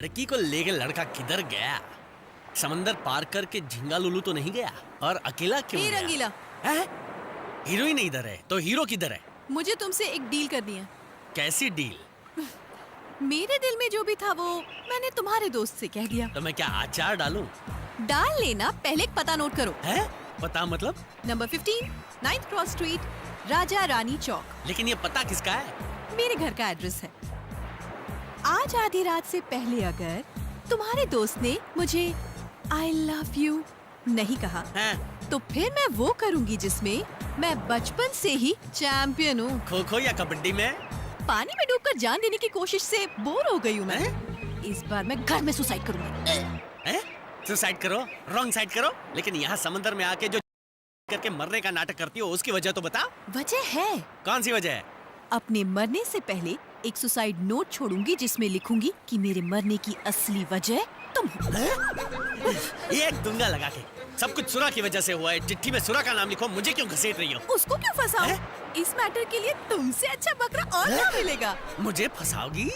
लड़की को लेके लड़का किधर गया? समंदर पार करके झिंगा लुलू तो नहीं गया? और अकेला क्यों हे गया? रंगीला, हैं? हीरोइन इधर है तो हीरो किधर है? मुझे तुमसे एक डील करनी है। कैसी डील? मेरे दिल में जो भी था वो मैंने तुम्हारे दोस्त से कह दिया। तो मैं क्या अचार डालूं? डाल लेना, पहले एक पता नोट करो। है? पता मतलब? Number 15, 9th cross street, Raja Rani चौक। लेकिन ये पता किसका है? मेरे घर का एड्रेस है। आज आधी रात से पहले अगर तुम्हारे दोस्त ने मुझे आई लव यू नहीं कहा, हैं? तो फिर मैं वो करूंगी जिसमें मैं बचपन से ही चैंपियन हूँ। खो खो या कबड्डी में? पानी में डूबकर जान देने की कोशिश से बोर हो गई हूँ मैं। इस बार मैं घर में सुसाइड करूंगी। हैं? सुसाइड करो, रॉन्ग साइड करो। लेकिन यहाँ समंदर में आके जो करके मरने का नाटक करती हो उसकी वजह तो बता। वजह है, कौन सी वजह है? अपने मरने से पहले एक सुसाइड नोट छोड़ूंगी जिसमें लिखूंगी कि मेरे मरने की असली वजह तुम हो। एक दूंगा लगा के। सब कुछ सुरा की वजह से हुआ है। चिट्ठी में सुरा का नाम लिखो, मुझे क्यों घसीट रही हो? उसको क्यों फंसाऊं? इस मैटर के लिए तुमसे अच्छा बकरा और क्या मिलेगा? मुझे फंसाओगी?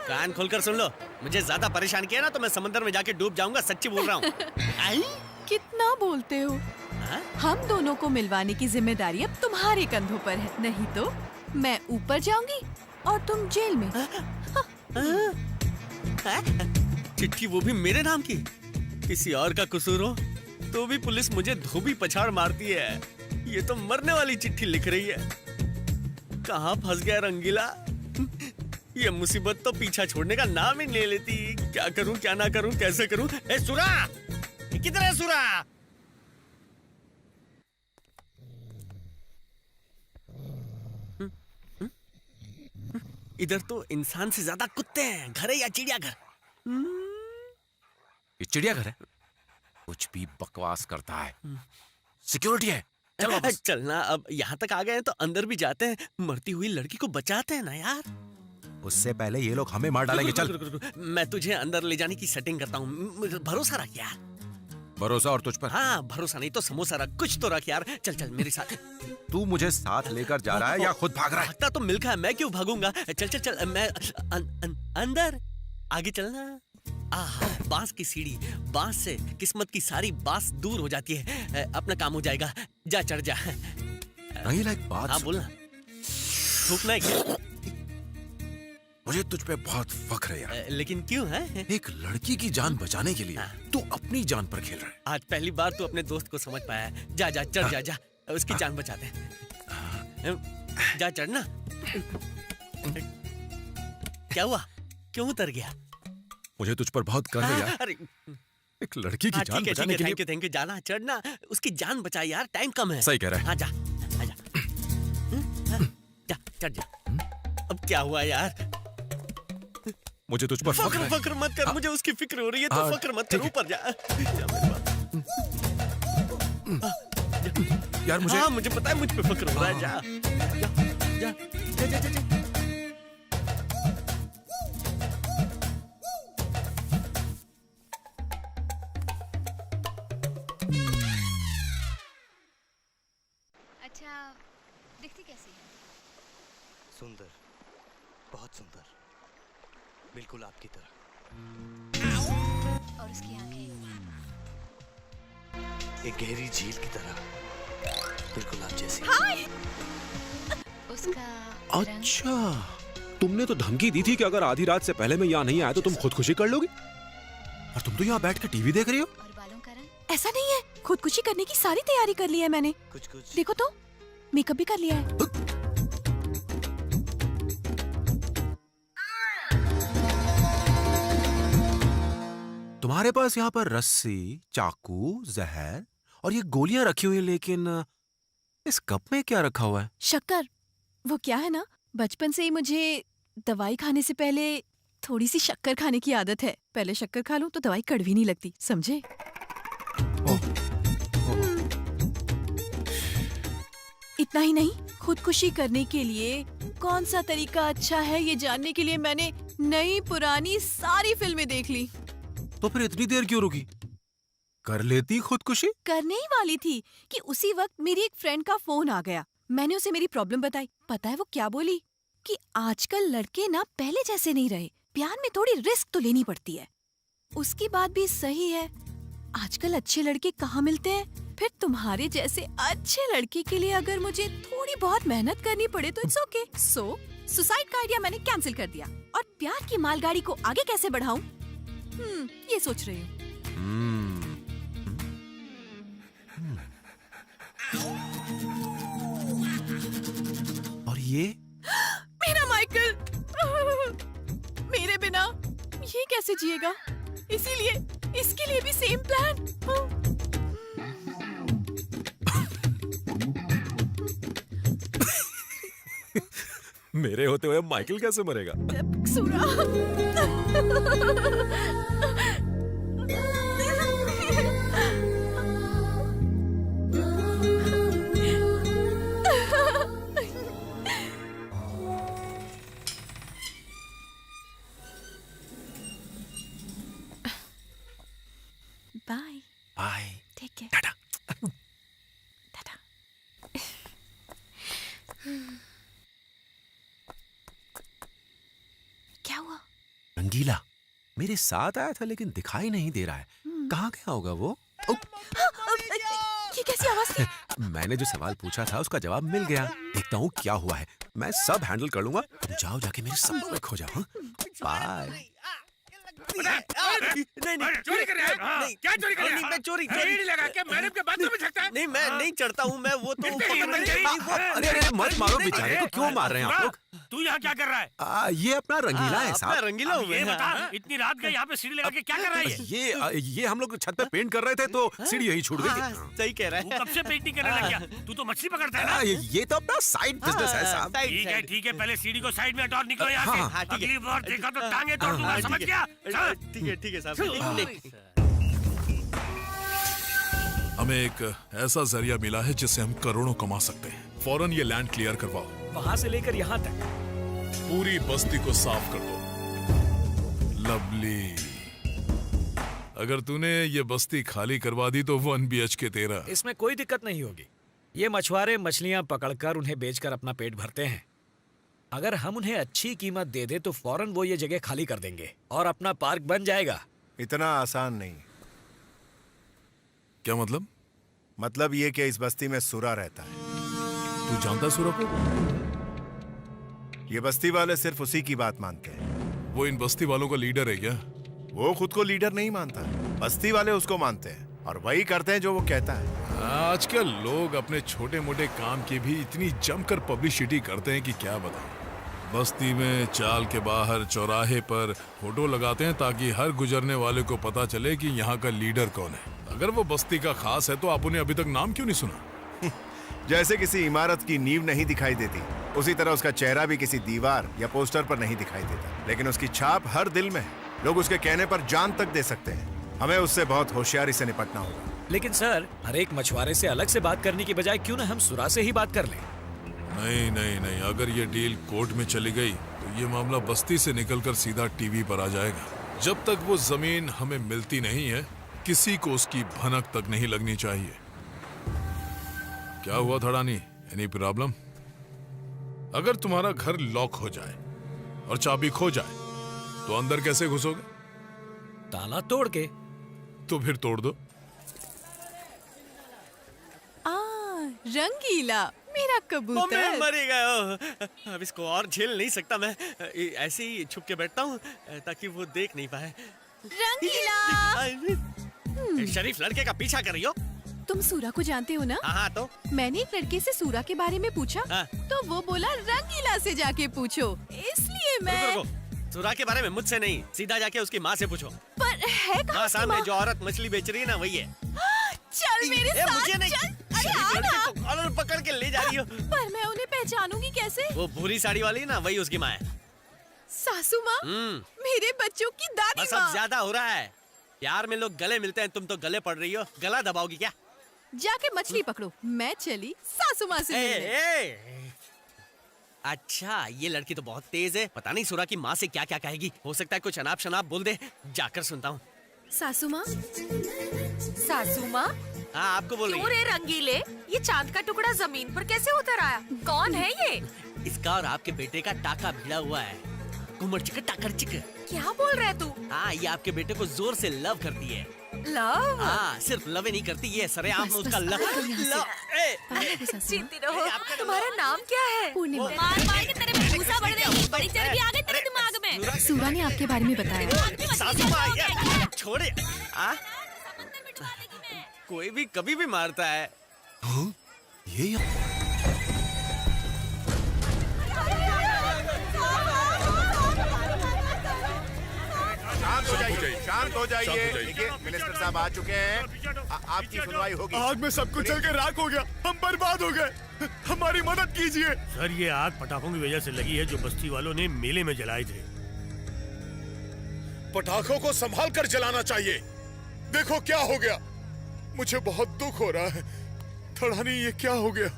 कान खोलकर सुन लो, मुझे ज्यादा परेशान किया ना तो मैं समंदर में जाके डूब जाऊंगा। सच्ची बोल रहा हूँ। कितना बोलते हो? हम दोनों को मिलवाने की जिम्मेदारी अब तुम्हारे कंधों पर है, नहीं तो मैं ऊपर जाऊंगी और तुम जेल में। चिट्ठी वो भी मेरे नाम की? किसी और का कसूर हो तो भी पुलिस मुझे धोबी पछाड़ मारती है। ये तो मरने वाली चिट्ठी लिख रही है। कहाँ फंस गया रंगीला? ये मुसीबत तो पीछा छोड़ने का नाम ही नहीं लेती। क्या करूं, क्या ना करूं, कैसे करूं? ए सुरा, किधर है सुरा? इधर तो इंसान से ज्यादा कुत्ते हैं। घर है या चिड़ियाघर? ये चिड़ियाघर है? कुछ भी बकवास करता है। सिक्योरिटी है। चल वापस। चलना, अब यहाँ तक आ गए हैं तो अंदर भी जाते हैं। मरती हुई लड़की को बचाते हैं ना यार। उससे पहले ये लोग हमें मार डालेंगे। चल। रुक। मैं तुझे अंदर ले जाने की सेटिंग करता हूँ। भरोसा रख यार। भरोसा और तुझ पर? हाँ, भरोसा नहीं तो समोसा रख, कुछ तो रख यार। चल मेरे साथ। तू मुझे साथ लेकर जा रहा है या खुद भाग रहा है? भागता तो मिल्खा है, मैं क्यों भागूंगा? चल मैं अंदर। आगे चलना। बांस की सीढ़ी, बांस से किस्मत की सारी बांस दूर हो जाती है। अपना काम हो जाएगा। जा, चढ़ जा। नहीं, लाइक बात। हाँ बोलना। थूकना है क्या? मुझे तुझ पे बहुत फख्र है यार। लेकिन क्यों है? एक लड़की की जान बचाने के लिए तू अपनी जान पर खेल रहा है। आज पहली बार तू अपने दोस्त को समझ पाया है। जा चढ़ जा। उसकी जान बचा दे। जा चढ़ना। क्या हुआ? क्यों उतर गया? मुझे तुझ पर बहुत गर्व है यार। अरे एक लड़की की जान बचाने के लिए। Thank you. जाना, चढ़ना, उसकी जान बचा यार। टाइम कम है। सही कह रहा है। हाँ जा। जा, चढ़ जा। अब क्या हुआ यार? मुझे तुझ पर फक्र मत कर। मुझे उसकी फिक्र हो रही है। तो फक्र मत कर, ऊपर जा। यार मुझे पता है मुझ पे फक्र हो रहा है। जा। अच्छा, दिखती कैसी है? सुंदर, बहुत सुंदर, बिल्कुल आपकी तरह। और उसकी आंखें? एक गहरी झील की तरह, बिल्कुल आप जैसी। उसका रंग? अच्छा, तुमने तो धमकी दी थी कि अगर आधी रात से पहले मैं यहाँ नहीं आया तो तुम खुदकुशी कर लोगी, और तुम तो यहाँ बैठ कर टीवी देख रही हो। और बालों का रंग? ऐसा नहीं है, खुदकुशी करने की सारी तैयारी कर ली है मैंने। कुछ देखो तो, मेकअप भी कर लिया है। तुम्हारे पास यहाँ पर रस्सी, चाकू, जहर और ये गोलियां रखी हुई हैं, लेकिन इस कप में क्या रखा हुआ है? शक्कर। वो क्या है ना, बचपन से ही मुझे दवाई खाने से पहले थोड़ी सी शक्कर खाने की आदत है। पहले शक्कर खा लूं तो दवाई कड़वी नहीं लगती, समझे? इतना ही नहीं, खुदकुशी करने के लिए कौन सा तरीका अच्छा है ये जानने के लिए मैंने नई पुरानी सारी फिल्में देख ली। तो फिर इतनी देर क्यों रुकी? कर लेती खुदकुशी। करने ही वाली थी कि उसी वक्त मेरी एक फ्रेंड का फोन आ गया। मैंने उसे मेरी प्रॉब्लम बताई। पता है वो क्या बोली? कि आजकल लड़के ना पहले जैसे नहीं रहे, प्यार में थोड़ी रिस्क तो लेनी पड़ती है। उसकी बात भी सही है, आजकल अच्छे लड़के कहाँ मिलते हैं। फिर तुम्हारे जैसे अच्छे लड़के के लिए अगर मुझे थोड़ी बहुत मेहनत करनी पड़े तो इट्स ओके। सो सुसाइड का आइडिया मैंने कैंसिल कर दिया और प्यार की मालगाड़ी को आगे कैसे बढ़ाऊं, ये सोच रही हूँ। और ये मेरा माइकल मेरे बिना ये कैसे जिएगा, इसीलिए इसके लिए भी सेम प्लान। मेरे होते हुए माइकल कैसे मरेगा? सूरा bye bye. Take care. Tata. Tata. क्या हुआ? रंगीला मेरे साथ आया था लेकिन दिखाई नहीं दे रहा है। कहाँ गया होगा वो? ये कैसी आवाज थी? मैंने जो सवाल पूछा था उसका जवाब मिल गया। देखता हूँ क्या हुआ है। मैं सब हैंडल कर लूंगा, तुम जाओ जाके मेरे सपनों में खो जाओ। बाय। नहीं चोरी कर रहा है? नहीं, क्या चोरी कर रहा है? नहीं, मैं चोरी रेडी लगा के मैडम के बाथरूम में झकता है? नहीं, मैं नहीं चढ़ता हूँ, मैं वो तो अरे अरे मत मारो बेचारे को, क्यों मार रहे हैं आप लोग? तू यहाँ क्या कर रहा है? ये अपना रंगीला है अपना साहब। रंगीला अब हूँ ये मैं। बता, इतनी रात के यहाँ पे सीढ़ी लगा के क्या कर रहा है ये? ये हम लोग छत पे पेंट कर रहे थे तो सीढ़ी यही छूट हाँ, गई। सही कह रहा तू है। कब से पेंटिंग करने लग गया? तू तो मछली पकड़ता है ना? ये तो अपना साइड बिजनेस है साहब। साइड, ठीक है साइड। ठीक है, पहले सीढ़ी को साइड में हटो और निकलो यहाँ हाँ, से। हाँ, ठीक है। अगली बार देखा तो टांगे तोड़ दूंगा, हाँ, समझ ठीक गया? है। ठीक है साहब। नहीं, हमें एक ऐसा जरिया मिला है जिससे हम करोड़ों कमा सकते हैं। फौरन ये लैंड क्लियर करवाओ। वहां से लेकर यहाँ तक पूरी बस्ती को साफ कर दो। लवली, अगर तूने ये बस्ती खाली करवा दी तो 1 BHK तेरा। इसमें कोई दिक्कत नहीं होगी। ये मछुआरे मछलियां पकड़कर उन्हें बेचकर अपना पेट भरते हैं। अगर हम उन्हें अच्छी कीमत दे दे तो फौरन वो ये जगह खाली कर देंगे और अपना पार्क बन जाएगा। इतना आसान नहीं। क्या मतलब? मतलब ये कि इस बस्ती में सुरा रहता है। तू जानता सुरा को? ये बस्ती वाले सिर्फ उसी की बात मानते हैं। वो इन बस्ती वालों का लीडर है क्या? वो खुद को लीडर नहीं मानता, बस्ती वाले उसको मानते हैं और वही करते हैं जो वो कहता है। आजकल लोग अपने छोटे मोटे काम की भी इतनी जमकर पब्लिसिटी करते हैं कि क्या बताएं। बस्ती में चाल के बाहर चौराहे पर फोटो लगाते हैं ताकि हर गुजरने वाले को पता चले कि यहाँ का लीडर कौन है। अगर वो बस्ती का खास है तो आप उन्हें अभी तक नाम क्यों नहीं सुना? जैसे किसी इमारत की नींव नहीं दिखाई देती, उसी तरह उसका चेहरा भी किसी दीवार या पोस्टर पर नहीं दिखाई देता, लेकिन उसकी छाप हर दिल में है। लोग उसके कहने पर जान तक दे सकते हैं। हमें उससे बहुत होशियारी से निपटना होगा। लेकिन सर, हर एक मछुआरे से अलग से बात करने की बजाय क्यों ना हम सुरा से ही बात कर लें? नहीं नहीं नहीं, अगर ये डील कोर्ट में चली गई तो ये मामला बस्ती से निकलकर सीधा टीवी पर आ जाएगा। जब तक वो जमीन हमें मिलती नहीं है, किसी को उसकी भनक तक नहीं लगनी चाहिए। क्या हुआ थड़ानी? Any problem? अगर तुम्हारा घर लॉक हो जाए और चाबी खो जाए तो अंदर कैसे घुसोगे? ताला तोड़ के। तो फिर तोड़ दो। रंगीला मेरा मैं कबूतर। मर ही गया हूँ। अब इसको और झेल नहीं सकता मैं। ऐसे ही छुप के बैठता हूँ ताकि वो देख नहीं पाए। रंगीला, शरीफ लड़के का पीछा कर रही हो? तुम सूरा को जानते हो ना? हाँ तो मैंने एक लड़के से सूरा के बारे में पूछा हाँ। तो वो बोला रंगीला से जाके पूछो, इसलिए मैं। रुको, सुरा के बारे में मुझसे नहीं, सीधा जाके उसकी माँ से पूछो। पर है कहाँ हाँ, उसकी सामने माँ? जो औरत मछली बेच रही है ना, वही है। चल मेरे ए, साथ मुझे नहीं। चल। अरे शरीफ आ लड़के ना। को कॉलर पकड़ के ले जा रही हो। पर मैं उन्हें पहचानूंगी कैसे? वो भूरी साड़ी वाली है ना, वही उसकी माँ है। सासू माँ, मेरे बच्चों की दादी बस अब माँ। ज्यादा हो रहा है। प्यार में लोग गले मिलते हैं, तुम तो गले पड़ रही हो। गला दबाओगी क्या? जाके मछली पकड़ो, मैं चली सासू माँ से मिलने। अच्छा, ये लड़की तो बहुत तेज है। पता नहीं सुरा की माँ से क्या क्या कहेगी। हो सकता है कुछ अनाप शनाप बोल दे। जाकर सुनता हूँ। सासू माँ, सासू माँ, हाँ, आपको बोल रही क्यों है। रे रंगीले? ये चांद का टुकड़ा जमीन पर कैसे उतर आया? कौन है ये? इसका और आपके बेटे का टाका भिड़ा हुआ है। कुमर चिक टाकर चिक। क्या बोल रहा है तू? हाँ, ये आपके बेटे को जोर से लव करती है। लव? हाँ, सिर्फ लव ही नहीं करती, ये सरेआम बस, उसका बस, लव। आगे यहाँ से। पागल की सासू माँ। जीती रहो। तुम्हारा नाम क्या है? पूर्णिमा। मार के तेरे में भूसा बढ़ गई, बड़ी चर्बी आ गई तेरे दिमाग में। सूरा ने आपके बारे में बताया। सासू माँ, यार, छोड़े। हाँ? कोई भी कभी भी मारता है। हाँ? ये शांत हो जाइए। देखिए, मिनिस्टर साहब आ चुके हैं। आपकी सुनवाई होगी। आग में सब कुछ जल के राख हो गया, हम बर्बाद हो गए। हमारी मदद कीजिए। सर, ये आग पटाखों की वजह से लगी है जो बस्ती वालों ने मेले में जलाए थे। पटाखों को संभाल कर जलाना चाहिए। देखो क्या हो गया। मुझे बहुत दुख हो रहा है। थड़ानी, ये क्या हो गया?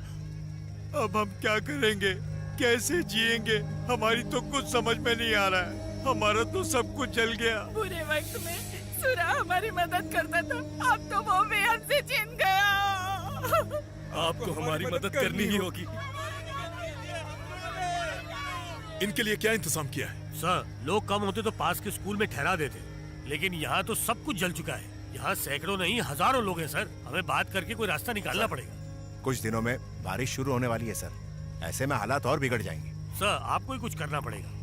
अब हम क्या करेंगे, कैसे जिएंगे? हमारी तो कुछ समझ में नहीं आ रहा है। हमारा तो सब कुछ जल गया। बुरे वक्त में सूरा हमारी मदद करता था, अब तो वो भी हमसे छिन गया। आपको हमारी मदद करनी ही होगी। इनके लिए क्या इंतजाम किया है? सर, लोग कम होते तो पास के स्कूल में ठहरा देते, लेकिन यहाँ तो सब कुछ जल चुका है। यहाँ सैकड़ों नहीं हजारों लोग हैं सर। हमें बात करके कोई रास्ता निकालना पड़ेगा। कुछ दिनों में बारिश शुरू होने वाली है सर। ऐसे में हालात और बिगड़ जाएंगे। सर, आपको ही कुछ करना पड़ेगा।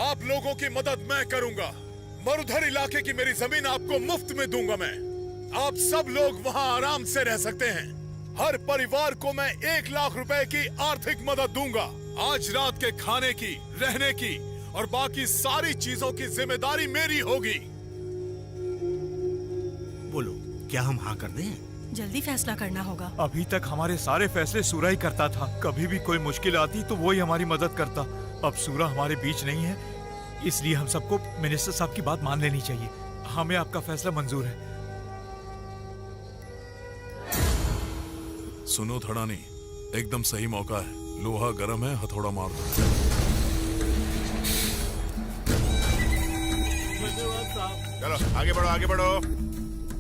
आप लोगों की मदद मैं करूंगा। मरुधर इलाके की मेरी जमीन आपको मुफ्त में दूंगा मैं। आप सब लोग वहां आराम से रह सकते हैं। हर परिवार को मैं 1 लाख रुपए की आर्थिक मदद दूंगा। आज रात के खाने की, रहने की और बाकी सारी चीजों की जिम्मेदारी मेरी होगी। बोलो, क्या हम हाँ कर दें? जल्दी फैसला करना होगा। अभी तक हमारे सारे फैसले सूरा ही करता था। कभी भी कोई मुश्किल आती तो वो ही हमारी मदद करता। अब सूरा हमारे बीच नहीं है, इसलिए हम सबको मिनिस्टर साहब की बात मान लेनी चाहिए। हमें आपका फैसला मंजूर है। सुनो थड़ानी, एकदम सही मौका है। लोहा गर्म है, हथौड़ा मार दो। चलो आगे बढ़ो, आगे बढ़ो।